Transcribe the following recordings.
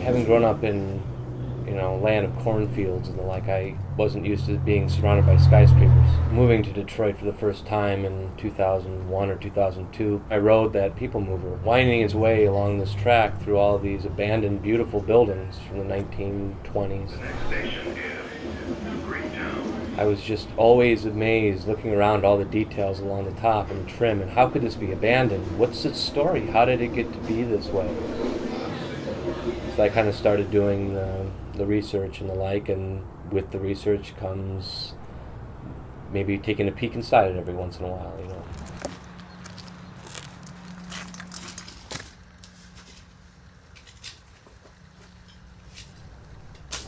Having grown up in, land of cornfields and the like, I wasn't used to being surrounded by skyscrapers. Moving to Detroit for the first time in 2001 or 2002, I rode that people mover, winding its way along this track through all of these abandoned, beautiful buildings from the 1920s. The next station is Greentown. I was just always amazed looking around all the details along the top and the trim, and how could this be abandoned? What's its story? How did it get to be this way? So I kind of started doing the research and the like, and with the research comes maybe taking a peek inside it every once in a while,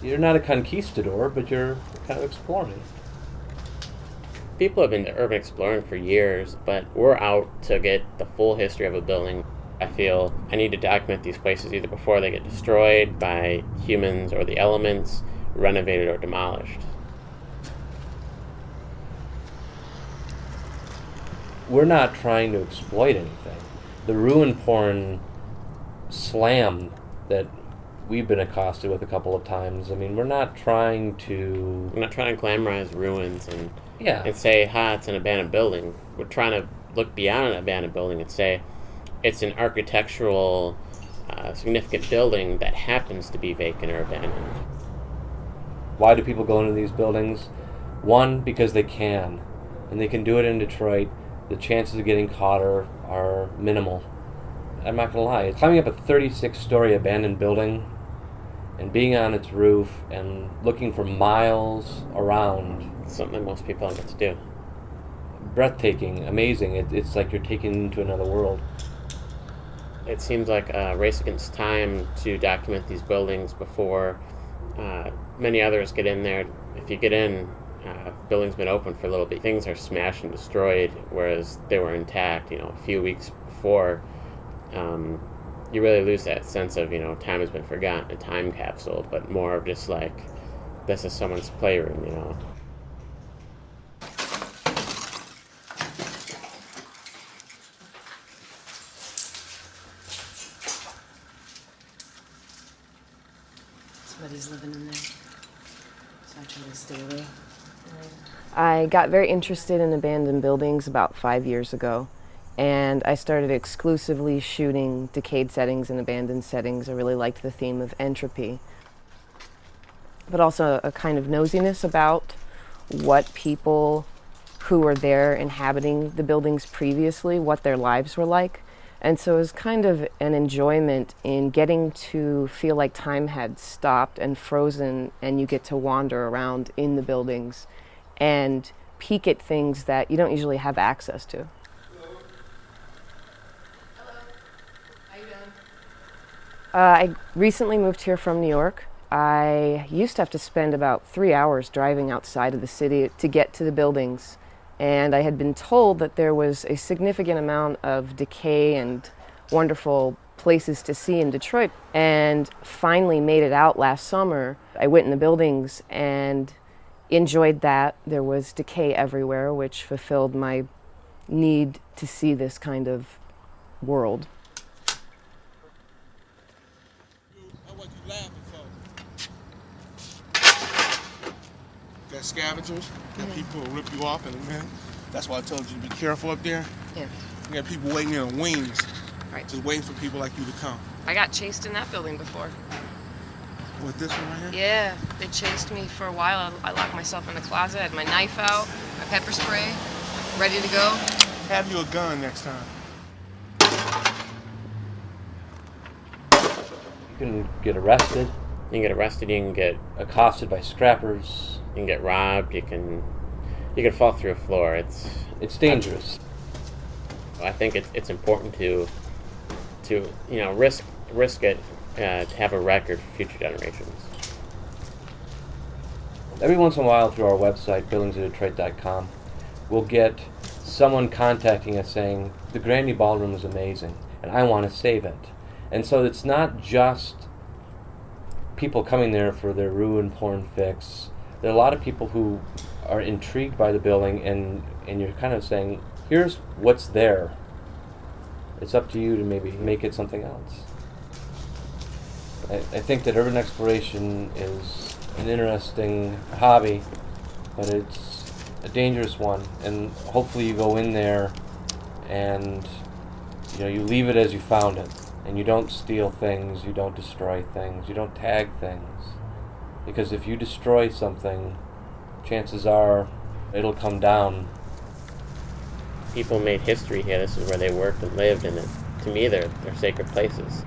You're not a conquistador, but you're kind of exploring. People have been urban exploring for years, but we're out to get the full history of a building. I feel I need to document these places either before they get destroyed by humans or the elements, renovated or demolished. We're not trying to exploit anything. The ruin porn slam that we've been accosted with a couple of times, we're not trying to... We're not trying to glamorize ruins and Yeah. say, it's an abandoned building. We're trying to look beyond an abandoned building and say, it's an architectural, significant building that happens to be vacant or abandoned. Why do people go into these buildings? One, because they can. And they can do it in Detroit. The chances of getting caught are minimal. I'm not going to lie. Climbing up a 36-story abandoned building and being on its roof and looking for miles around. It's something that most people don't get to do. Breathtaking, amazing. It's like you're taken into another world. It seems like a race against time to document these buildings before many others get in there. If you get in, building's been open for a little bit, things are smashed and destroyed, whereas they were intact, a few weeks before. You really lose that sense of, time has been forgotten, a time capsule, but more of just like, this is someone's playroom, Somebody's living in there, so I try to stay away. I got very interested in abandoned buildings about 5 years ago, and I started exclusively shooting decayed settings and abandoned settings. I really liked the theme of entropy, but also a kind of nosiness about what people who were there inhabiting the buildings previously, what their lives were like. And so it was kind of an enjoyment in getting to feel like time had stopped and frozen, and you get to wander around in the buildings and peek at things that you don't usually have access to. Hello. How you doing? I recently moved here from New York. I used to have to spend about 3 hours driving outside of the city to get to the buildings. And I had been told that there was a significant amount of decay and wonderful places to see in Detroit. And finally made it out last summer. I went in the buildings and enjoyed that. There was decay everywhere, which fulfilled my need to see this kind of world. What you laughing for? Got scavengers, got people who rip you off in a minute. That's why I told you to be careful up there. Yeah. You got people waiting in the wings, Right. just waiting for people like you to come. I got chased in that building before. What, this one right here? Yeah, they chased me for a while. I locked myself in the closet, had my knife out, my pepper spray, ready to go. Have you a gun next time. You can get arrested, You can get arrested, you can get accosted by scrappers. robbed, you can fall through a floor. It's dangerous. I think it's important to risk it to have a record for future generations. Every once in a while through our website, buildingsofdetroit.com, we'll get someone contacting us saying, the Grandy Ballroom is amazing, and I want to save it. And so it's not just people coming there for their ruin porn fix. There are a lot of people who are intrigued by the building, and you're kind of saying, here's what's there. It's up to you to maybe make it something else. I think that urban exploration is an interesting hobby, but it's a dangerous one. And hopefully you go in there and you leave it as you found it. And you don't steal things, you don't destroy things, you don't tag things. Because if you destroy something, chances are it'll come down. People made history here. This is where they worked and lived, and to me, they're sacred places.